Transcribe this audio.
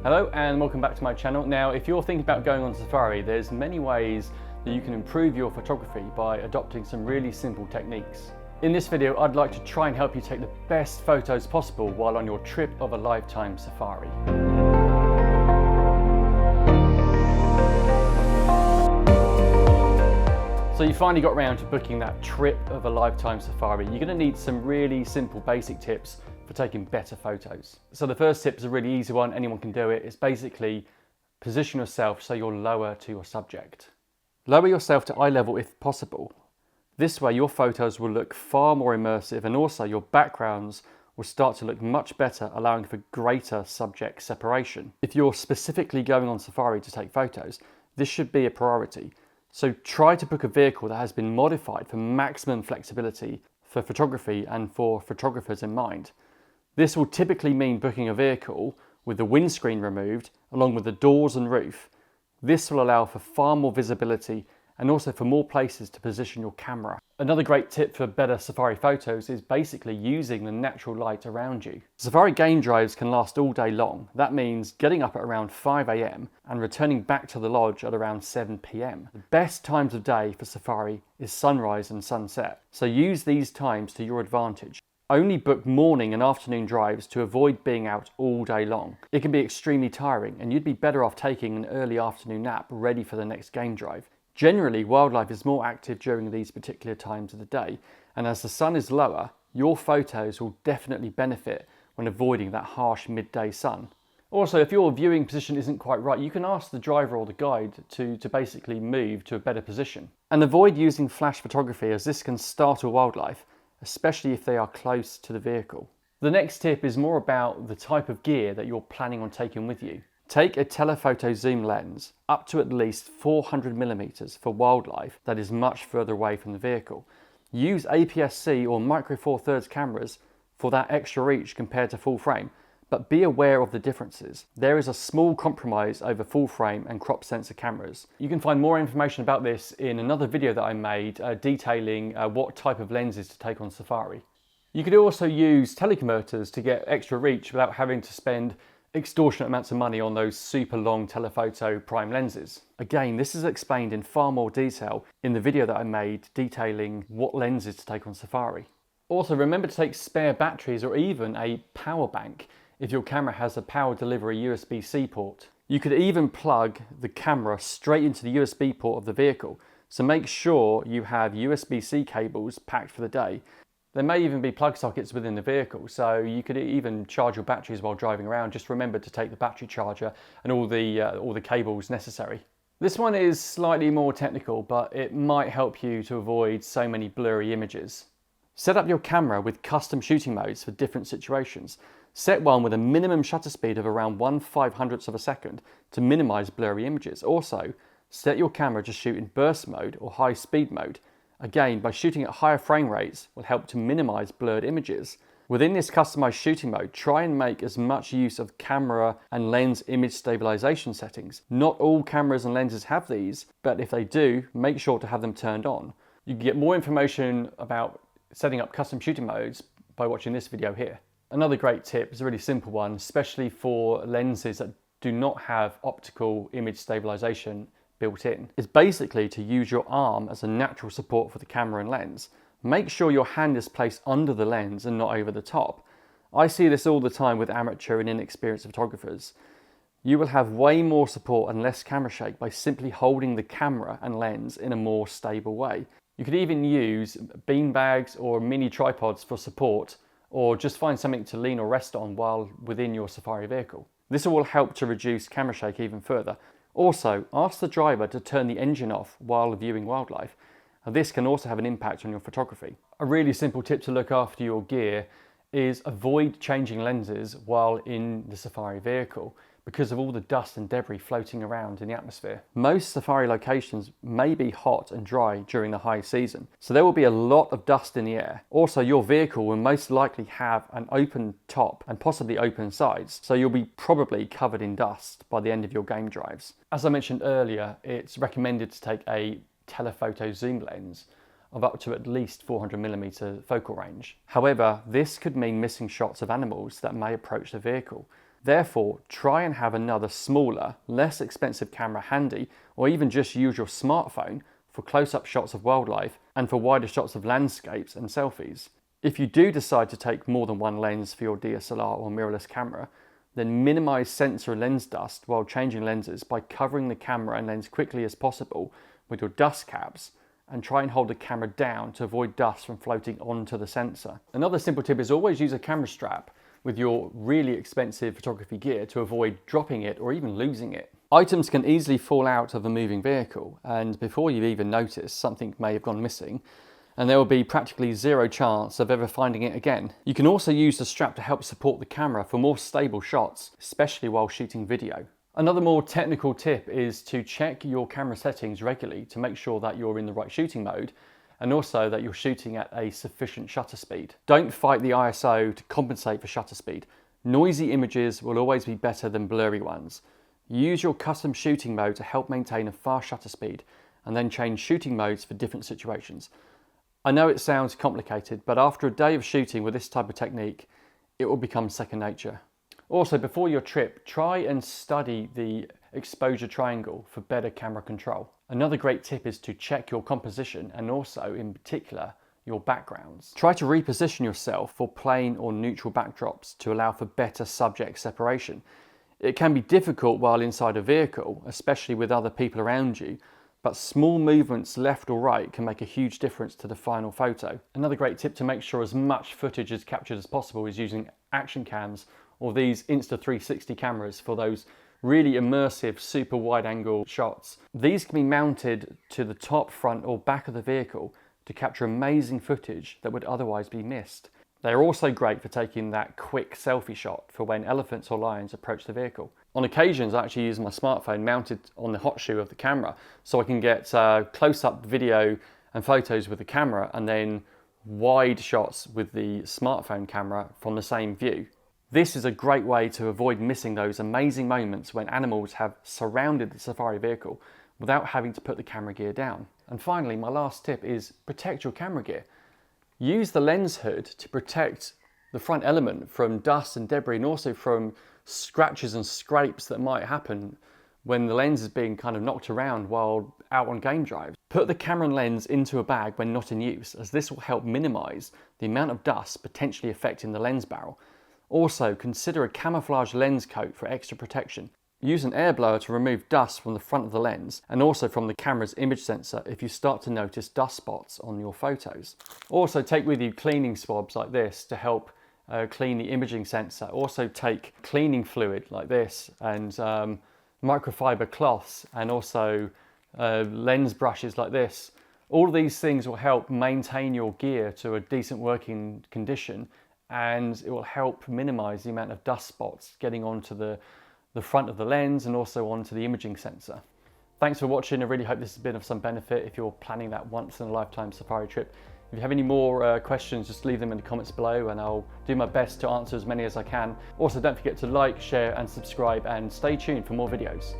Hello and welcome back to my channel. Now, if you're thinking about going on safari, there's many ways that you can improve your photography by adopting some really simple techniques. In this video, I'd like to try and help you take the best photos possible while on your trip of a lifetime safari. So you finally got around to booking that trip of a lifetime safari. You're going to need some really simple basic tips for taking better photos. So the first tip is a really easy one, anyone can do it. It's basically position yourself so you're lower to your subject. Lower yourself to eye level if possible. This way your photos will look far more immersive and also your backgrounds will start to look much better, allowing for greater subject separation. If you're specifically going on safari to take photos, this should be a priority. So try to book a vehicle that has been modified for maximum flexibility for photography and for photographers in mind. This will typically mean booking a vehicle with the windscreen removed along with the doors and roof. This will allow for far more visibility and also for more places to position your camera. Another great tip for better safari photos is basically using the natural light around you. Safari game drives can last all day long. That means getting up at around 5 AM and returning back to the lodge at around 7 PM. The best times of day for safari is sunrise and sunset, so use these times to your advantage. Only book morning and afternoon drives to avoid being out all day long. It can be extremely tiring and you'd be better off taking an early afternoon nap ready for the next game drive. Generally, wildlife is more active during these particular times of the day, and as the sun is lower, your photos will definitely benefit when avoiding that harsh midday sun. Also, if your viewing position isn't quite right, you can ask the driver or the guide to basically move to a better position. And avoid using flash photography, as this can startle wildlife, especially if they are close to the vehicle. The next tip is more about the type of gear that you're planning on taking with you. Take a telephoto zoom lens up to at least 400mm for wildlife that is much further away from the vehicle. Use APS-C or micro four thirds cameras for that extra reach compared to full frame, but be aware of the differences. There is a small compromise over full frame and crop sensor cameras. You can find more information about this in another video that I made detailing what type of lenses to take on safari. You could also use teleconverters to get extra reach without having to spend extortionate amounts of money on those super long telephoto prime lenses. Again, this is explained in far more detail in the video that I made detailing what lenses to take on safari. Also, remember to take spare batteries or even a power bank if your camera has a power delivery USB-C port. You could even plug the camera straight into the USB port of the vehicle, so make sure you have USB-C cables packed for the day. There may even be plug sockets within the vehicle, so you could even charge your batteries while driving around. Just remember to take the battery charger and all the cables necessary. This one is slightly more technical, but it might help you to avoid so many blurry images. Set up your camera with custom shooting modes for different situations. Set one with a minimum shutter speed of around 1/500th of a second to minimize blurry images. Also, set your camera to shoot in burst mode or high speed mode. Again, by shooting at higher frame rates will help to minimize blurred images. Within this customized shooting mode, try and make as much use of camera and lens image stabilization settings. Not all cameras and lenses have these, but if they do, make sure to have them turned on. You can get more information about setting up custom shooting modes by watching this video here. Another great tip is a really simple one, especially for lenses that do not have optical image stabilization built in, is basically to use your arm as a natural support for the camera and lens. Make sure your hand is placed under the lens and not over the top. I see this all the time with amateur and inexperienced photographers. You will have way more support and less camera shake by simply holding the camera and lens in a more stable way. You could even use bean bags or mini tripods for support, or just find something to lean or rest on while within your safari vehicle. This will help to reduce camera shake even further. Also, ask the driver to turn the engine off while viewing wildlife. This can also have an impact on your photography. A really simple tip to look after your gear is avoid changing lenses while in the safari vehicle because of all the dust and debris floating around in the atmosphere. Most safari locations may be hot and dry during the high season, so there will be a lot of dust in the air. Also, your vehicle will most likely have an open top and possibly open sides, so you'll be probably covered in dust by the end of your game drives. As I mentioned earlier, it's recommended to take a telephoto zoom lens of up to at least 400mm focal range. However, this could mean missing shots of animals that may approach the vehicle. Therefore, try and have another smaller, less expensive camera handy, or even just use your smartphone for close-up shots of wildlife and for wider shots of landscapes and selfies. If you do decide to take more than one lens for your DSLR or mirrorless camera, then minimize sensor and lens dust while changing lenses by covering the camera and lens quickly as possible with your dust caps, and try and hold the camera down to avoid dust from floating onto the sensor. Another simple tip is always use a camera strap with your really expensive photography gear to avoid dropping it or even losing it. Items can easily fall out of a moving vehicle, and before you've even noticed, something may have gone missing, and there will be practically zero chance of ever finding it again. You can also use the strap to help support the camera for more stable shots, especially while shooting video. Another more technical tip is to check your camera settings regularly to make sure that you're in the right shooting mode, and also that you're shooting at a sufficient shutter speed. Don't fight the ISO to compensate for shutter speed. Noisy images will always be better than blurry ones. Use your custom shooting mode to help maintain a fast shutter speed, and then change shooting modes for different situations. I know it sounds complicated, but after a day of shooting with this type of technique, it will become second nature. Also, before your trip, try and study the exposure triangle for better camera control. Another great tip is to check your composition and also, in particular, your backgrounds. Try to reposition yourself for plain or neutral backdrops to allow for better subject separation. It can be difficult while inside a vehicle, especially with other people around you, but small movements left or right can make a huge difference to the final photo. Another great tip to make sure as much footage is captured as possible is using action cams or these Insta 360 cameras for those really immersive, super wide angle shots. These can be mounted to the top, front or back of the vehicle to capture amazing footage that would otherwise be missed. They are also great for taking that quick selfie shot for when elephants or lions approach the vehicle. On occasions, I actually use my smartphone mounted on the hot shoe of the camera so I can get close-up video and photos with the camera and then wide shots with the smartphone camera from the same view. This is a great way to avoid missing those amazing moments when animals have surrounded the safari vehicle without having to put the camera gear down. And finally, my last tip is protect your camera gear. Use the lens hood to protect the front element from dust and debris, and also from scratches and scrapes that might happen when the lens is being kind of knocked around while out on game drives. Put the camera and lens into a bag when not in use, as this will help minimize the amount of dust potentially affecting the lens barrel. Also, consider a camouflage lens coat for extra protection. Use an air blower to remove dust from the front of the lens and also from the camera's image sensor if you start to notice dust spots on your photos. Also, take with you cleaning swabs like this to help clean the imaging sensor. Also take cleaning fluid like this and microfiber cloths, and also lens brushes like this. All of these things will help maintain your gear to a decent working condition, and it will help minimize the amount of dust spots getting onto the front of the lens and also onto the imaging sensor. Thanks for watching. I really hope this has been of some benefit if you're planning that once in a lifetime safari trip. If you have any more questions, just leave them in the comments below and I'll do my best to answer as many as I can. Also, don't forget to like, share and subscribe, and stay tuned for more videos.